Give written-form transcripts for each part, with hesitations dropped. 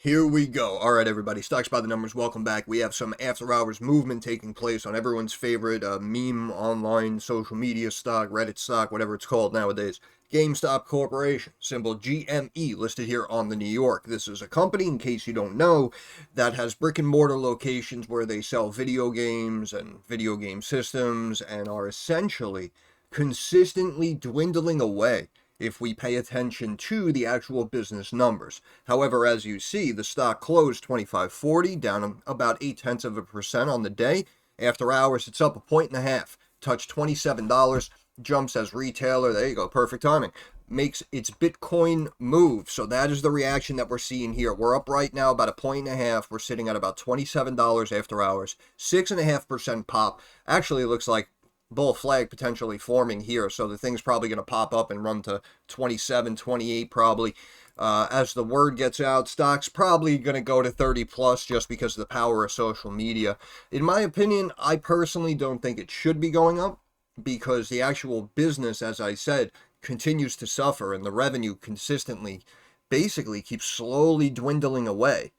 Here we go. All right, everybody. Stocks by the numbers. Welcome back. We have some after-hours movement taking place on everyone's favorite meme online social media stock, Reddit stock, whatever it's called nowadays. GameStop Corporation, symbol GME, listed here on the New York. This is a company, in case you don't know, that has brick-and-mortar locations where they sell video games and video game systems and are essentially consistently dwindling away if we pay attention to the actual business numbers. However, as you see, the stock closed 25.40, down about 0.8% on the day. After hours, it's up 1.5 points, touched $27, jumps as retailer. There you go, perfect timing. Makes its Bitcoin move. So that is the reaction that we're seeing here. We're up right now about 1.5 points. We're sitting at about $27 after hours, 6.5% pop. Actually, it looks like bull flag potentially forming here, so the thing's probably going to pop up and run to 27, 28 probably. As the word gets out, stock's probably going to go to 30 plus just because of the power of social media. In my opinion, I personally don't think it should be going up because the actual business, as I said, continues to suffer and the revenue consistently basically keeps slowly dwindling away.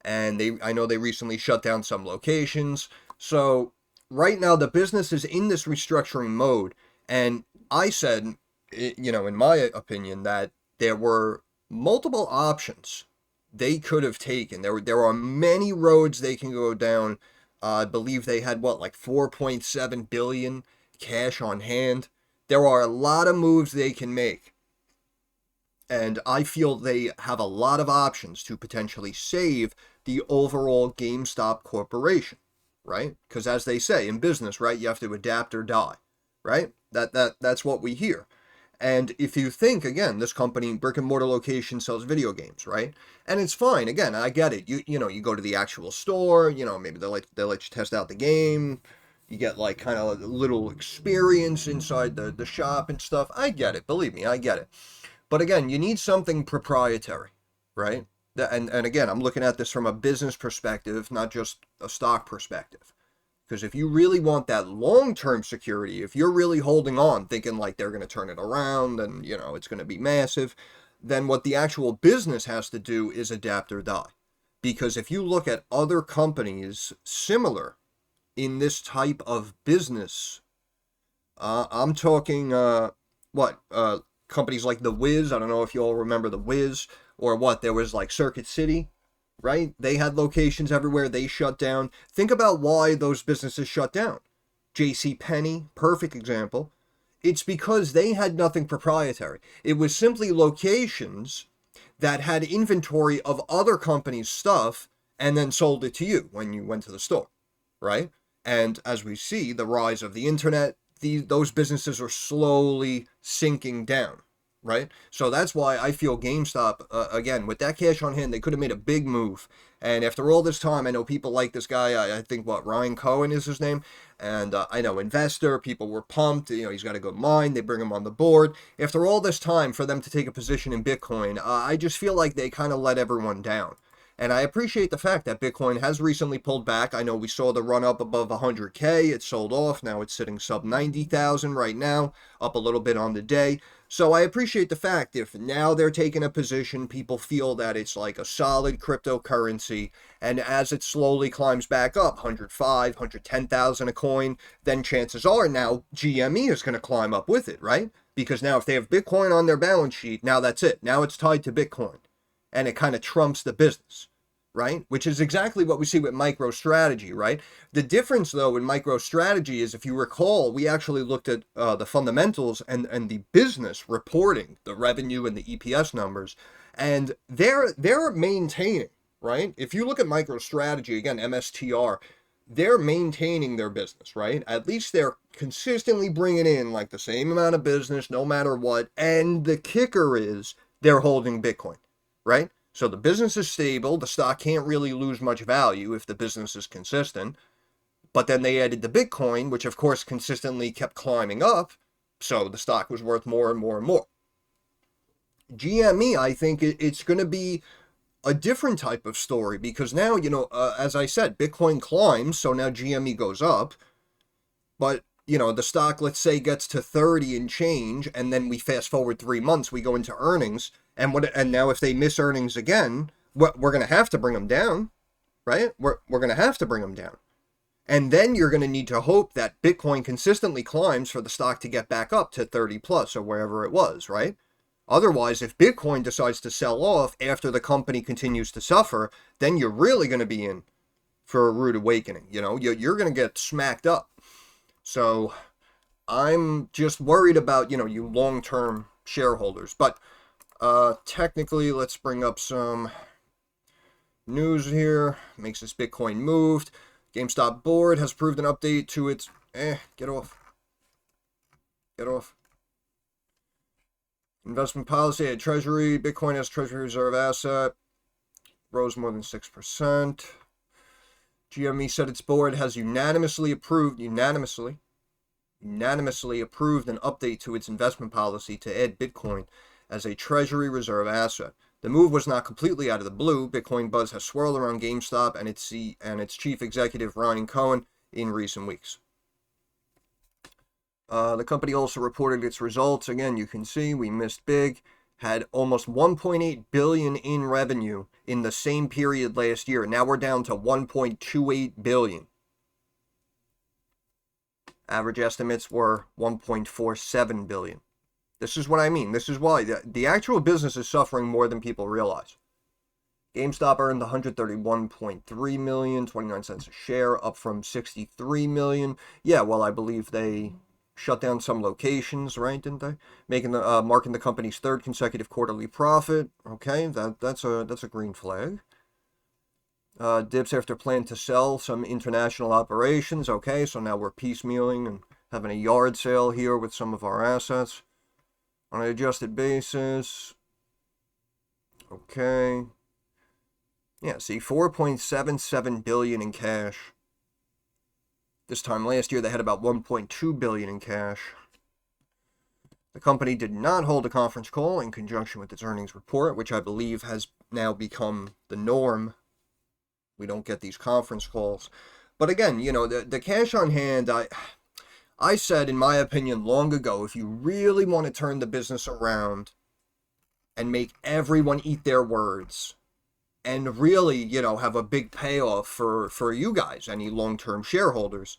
And I know they recently shut down some locations, so right now the business is in this restructuring mode, and I said, in my opinion, that there were multiple options they could have taken. There are many roads they can go down. I believe they had like 4.7 billion cash on hand. There are a lot of moves they can make, and I feel they have a lot of options to potentially save the overall GameStop Corporation. Right? Because as they say in business, right, you have to adapt or die, right? That's what we hear. And if you think, again, this company, brick and mortar location, sells video games, right? And it's fine. Again, I get it. You go to the actual store, maybe they let you test out the game. You get like kind of a little experience inside the shop and stuff. I get it. Believe me, I get it. But again, you need something proprietary, right? And again, I'm looking at this from a business perspective, not just a stock perspective. Because if you really want that long-term security, if you're really holding on, thinking like they're going to turn it around and, it's going to be massive, then what the actual business has to do is adapt or die. Because if you look at other companies similar in this type of business, I'm talking, companies like The Wiz. I don't know if you all remember The Wiz. Or what, there was like Circuit City, right? They had locations everywhere. They shut down. Think about why those businesses shut down. J.C. Penney, perfect example. It's because they had nothing proprietary. It was simply locations that had inventory of other companies' stuff and then sold it to you when you went to the store, right? And as we see, the rise of the internet, those businesses are slowly sinking down. Right? So that's why I feel GameStop, again, with that cash on hand, they could have made a big move. And after all this time, I know people like this guy. I think, Ryan Cohen is his name. And I know investor, people were pumped. He's got a good mind. They bring him on the board. After all this time, for them to take a position in Bitcoin, I just feel like they kind of let everyone down. And I appreciate the fact that Bitcoin has recently pulled back. I know we saw the run up above 100K. It sold off. Now it's sitting sub 90,000 right now, up a little bit on the day. So I appreciate the fact if now they're taking a position, people feel that it's like a solid cryptocurrency. And as it slowly climbs back up, 105, 110,000 a coin, then chances are now GME is going to climb up with it, right? Because now if they have Bitcoin on their balance sheet, now that's it. Now it's tied to Bitcoin. And it kind of trumps the business, right? Which is exactly what we see with MicroStrategy, right? The difference, though, in MicroStrategy is, if you recall, we actually looked at the fundamentals and the business reporting, the revenue and the EPS numbers, and they're maintaining, right? If you look at MicroStrategy, again, MSTR, they're maintaining their business, right? At least they're consistently bringing in like the same amount of business no matter what, and the kicker is they're holding Bitcoin. Right? So the business is stable. The stock can't really lose much value if the business is consistent. But then they added the Bitcoin, which of course consistently kept climbing up. So the stock was worth more and more and more. GME, I think it's going to be a different type of story because now, as I said, Bitcoin climbs. So now GME goes up. But the stock, let's say, gets to 30 and change, and then we fast forward 3 months, we go into earnings, and now if they miss earnings again, we're going to have to bring them down, right? We're going to have to bring them down. And then you're going to need to hope that Bitcoin consistently climbs for the stock to get back up to 30 plus or wherever it was, right? Otherwise, if Bitcoin decides to sell off after the company continues to suffer, then you're really going to be in for a rude awakening. You know, you're going to get smacked up. So I'm just worried about, you know, you long-term shareholders. But technically, let's bring up some news here. Makes this Bitcoin moved. GameStop board has approved an update to its... get off. Get off. Investment policy at Treasury. Bitcoin as Treasury reserve asset. Rose more than 6%. GME said its board has unanimously approved an update to its investment policy to add Bitcoin as a Treasury reserve asset. The move was not completely out of the blue. Bitcoin buzz has swirled around GameStop and its chief executive Ryan Cohen in recent weeks. The company also reported its results. Again, you can see we missed big. Had almost 1.8 billion in revenue in the same period last year. Now we're down to 1.28 billion. Average estimates were 1.47 billion. This is what I mean. This is why the actual business is suffering more than people realize. GameStop earned 131.3 million, 29 cents a share, up from 63 million. Yeah, well, I believe they shut down some locations, right? Didn't they? Marking the company's third consecutive quarterly profit. Okay, that's a green flag. Dips after plan to sell some international operations. Okay, so now we're piecemealing and having a yard sale here with some of our assets on an adjusted basis. Okay. Yeah, see, 4.77 billion in cash. This time last year, they had about 1.2 billion in cash. The company did not hold a conference call in conjunction with its earnings report, which I believe has now become the norm. We don't get these conference calls. But again, you know, the cash on hand, I said, in my opinion, long ago, if you really want to turn the business around and make everyone eat their words and really, you know, have a big payoff for you guys, any long-term shareholders,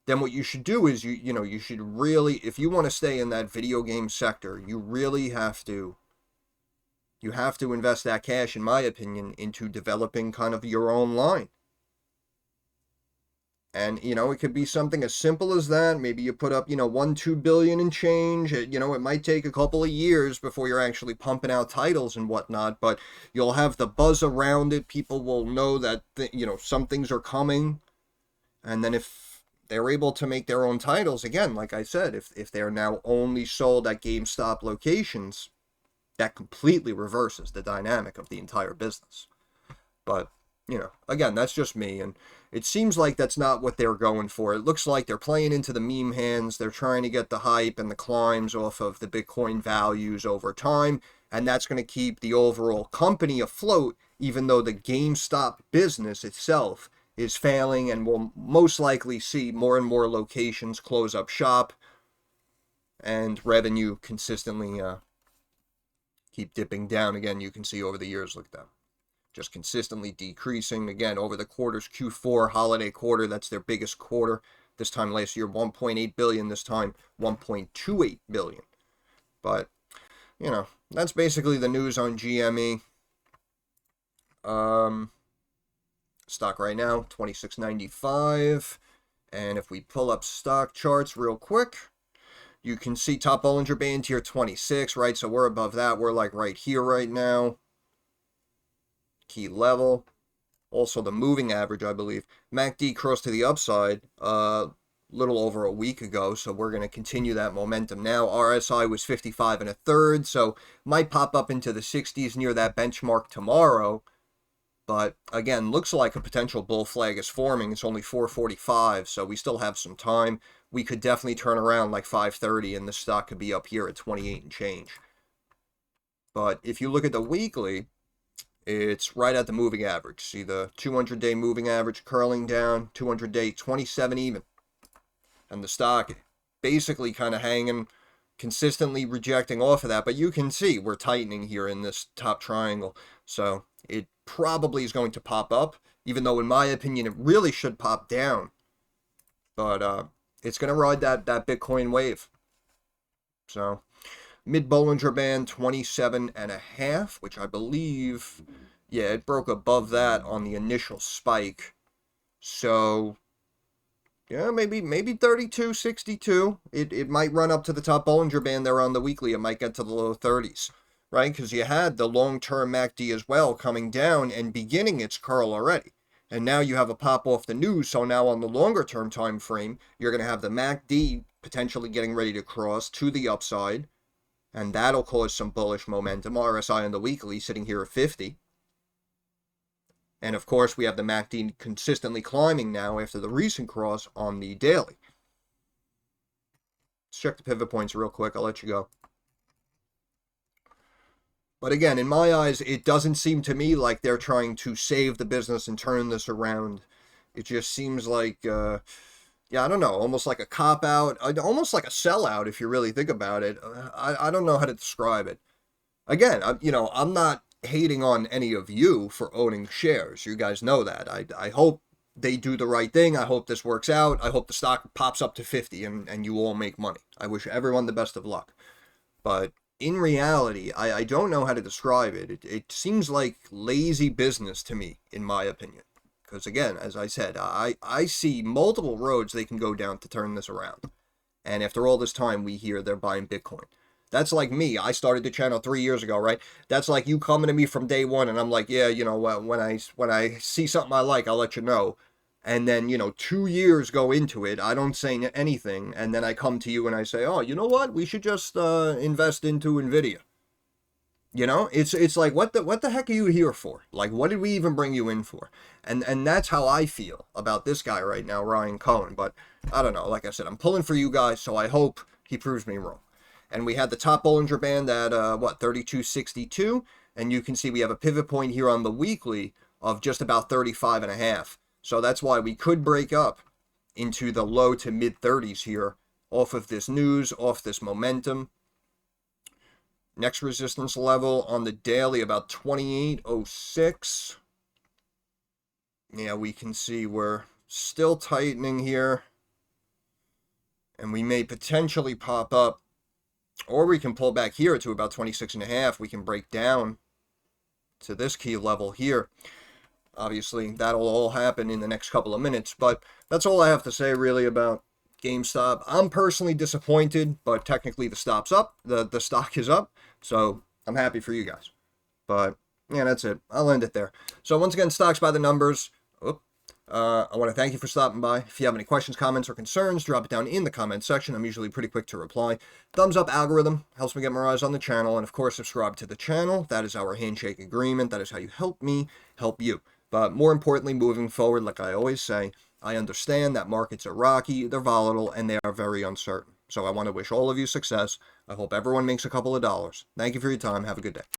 then what you should do is you should really, if you want to stay in that video game sector, you really have to invest that cash, in my opinion, into developing kind of your own line. And, you know, it could be something as simple as that. Maybe you put up, 1-2 billion and change. It might take a couple of years before you're actually pumping out titles and whatnot, but you'll have the buzz around it. People will know that, some things are coming. And then if they're able to make their own titles, again, like I said, if they're now only sold at GameStop locations, that completely reverses the dynamic of the entire business. But, again, that's just me. And it seems like that's not what they're going for. It looks like they're playing into the meme hands. They're trying to get the hype and the climbs off of the Bitcoin values over time. And that's going to keep the overall company afloat, even though the GameStop business itself is failing and will most likely see more and more locations close up shop and revenue consistently keep dipping down. Again, you can see over the years, look at that. Just consistently decreasing. Again, over the quarters, Q4, holiday quarter, that's their biggest quarter. This time last year, 1.8 billion. This time, 1.28 billion. But, that's basically the news on GME. Stock right now, 26.95. And if we pull up stock charts real quick, you can see top Bollinger Band tier 26, right? So we're above that. We're like right here right now. Key level. Also the moving average, I believe. MACD crossed to the upside a little over a week ago, so we're going to continue that momentum now. RSI was 55 1/3, so might pop up into the 60s near that benchmark tomorrow. But again, looks like a potential bull flag is forming. It's only 4:45, so we still have some time. We could definitely turn around like 5:30, and the stock could be up here at 28 and change. But if you look at the weekly, it's right at the moving average. See the 200-day moving average curling down, 200-day 27 even. And the stock basically kind of hanging consistently rejecting off of that, but you can see we're tightening here in this top triangle. So it probably is going to pop up, even though in my opinion it really should pop down. But it's going to ride that Bitcoin wave. So mid Bollinger Band 27.5, which I believe, yeah, it broke above that on the initial spike. So yeah, maybe 32.62. It might run up to the top Bollinger Band there on the weekly. It might get to the low 30s, right? Because you had the long-term MACD as well coming down and beginning its curl already. And now you have a pop off the news. So now on the longer-term time frame, you're going to have the MACD potentially getting ready to cross to the upside. And that'll cause some bullish momentum. RSI on the weekly sitting here at 50. And of course, we have the MACD consistently climbing now after the recent cross on the daily. Let's check the pivot points real quick. I'll let you go. But again, in my eyes, it doesn't seem to me like they're trying to save the business and turn this around. It just seems like, yeah, I don't know, almost like a cop-out, almost like a sellout if you really think about it. I don't know how to describe it. Again, I'm not hating on any of you for owning shares. You guys know that. I hope they do the right thing. I hope this works out. I hope the stock pops up to 50 and you all make money. I wish everyone the best of luck. But in reality, I don't know how to describe it. It seems like lazy business to me, in my opinion. Because again, as I said, I see multiple roads they can go down to turn this around. And after all this time, we hear they're buying Bitcoin. That's like me. I started the channel 3 years ago, right? That's like you coming to me from day one, and I'm like, yeah, when I see something I like, I'll let you know. And then, 2 years go into it, I don't say anything, and then I come to you and I say, oh, you know what? We should just invest into Nvidia. It's like, what the heck are you here for? Like, what did we even bring you in for? And that's how I feel about this guy right now, Ryan Cohen. But I don't know. Like I said, I'm pulling for you guys, so I hope he proves me wrong. And we had the top Bollinger Band at, 32.62. And you can see we have a pivot point here on the weekly of just about 35.5. So that's why we could break up into the low to mid 30s here off of this news, off this momentum. Next resistance level on the daily, about 28.06. Yeah, we can see we're still tightening here. And we may potentially pop up. Or we can pull back here to about 26.5. We can break down to this key level here. Obviously, that'll all happen in the next couple of minutes. But that's all I have to say really about GameStop. I'm personally disappointed, but technically the stock is up. So I'm happy for you guys. But yeah, that's it. I'll end it there. So once again, stocks by the numbers. I want to thank you for stopping by. If you have any questions, comments, or concerns, drop it down in the comments section. I'm usually pretty quick to reply. Thumbs up algorithm helps me get more eyes on the channel. And of course, subscribe to the channel. That is our handshake agreement. That is how you help me help you. But more importantly, moving forward, like I always say, I understand that markets are rocky, they're volatile, and they are very uncertain. So I want to wish all of you success. I hope everyone makes a couple of dollars. Thank you for your time. Have a good day.